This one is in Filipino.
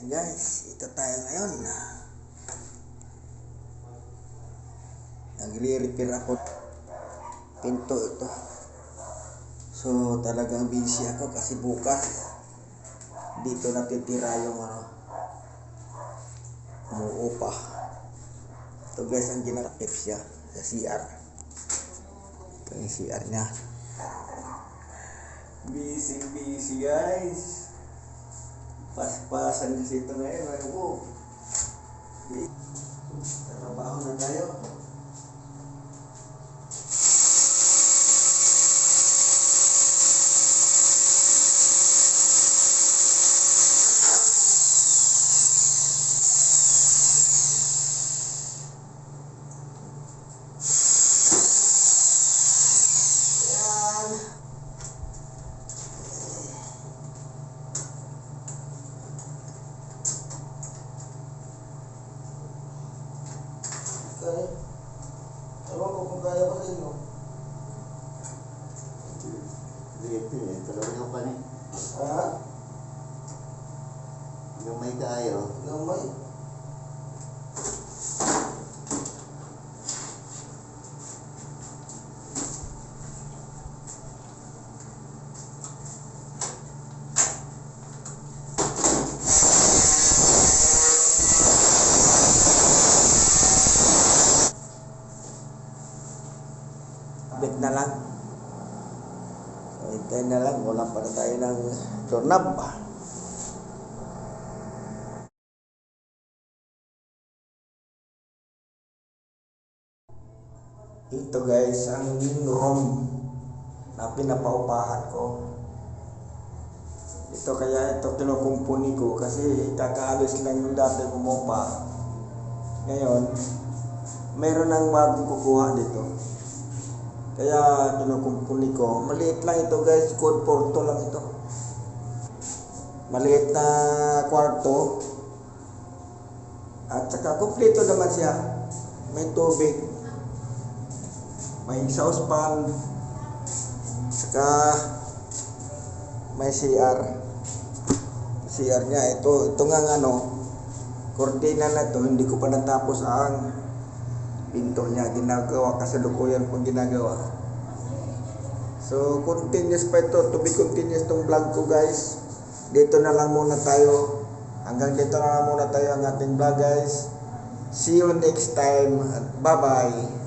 Guys, ito tayo ngayon. Nagre-repair ako. Pinto ito. So talagang busy ako kasi bukas dito natitira yung umuupa. Ito guys, ang ginakip siya sa CR. Ito yung CR niya. Busy guys. Pas-pasan kasi ito ngayon. Ano? Trabaho na tayo. Ewan ko kung kaya ko sa inyo. Dito eh, talagang pa rin. Ha? Gamay kayo. Gamay. Bit na lang. So, hintayin na lang. Wala pa na tayo ng doorknob. Ito guys, ang room na pinapaupahan ko. Ito kaya ito kinukumpuni ko kasi kakaalis lang yung dati kumupa. Ngayon, mayroon ng bagong kukuha dito. Kaya kinukumpuni ko. Maliit lang ito guys, code porto lang ito. Maliit na kwarto. At saka kumpleto naman siya. May tubig. May exhaust fan. Saka may CR. CR niya ito nga kortina na ito, hindi ko pa natapos ang pinto niya, ginagawa kasalukuyan pang ginagawa. So continuous pa ito, to be continuous tong vlog ko guys. Dito na lang muna tayo, hanggang dito na lang muna tayo ang ating vlog guys. See you next time, bye bye.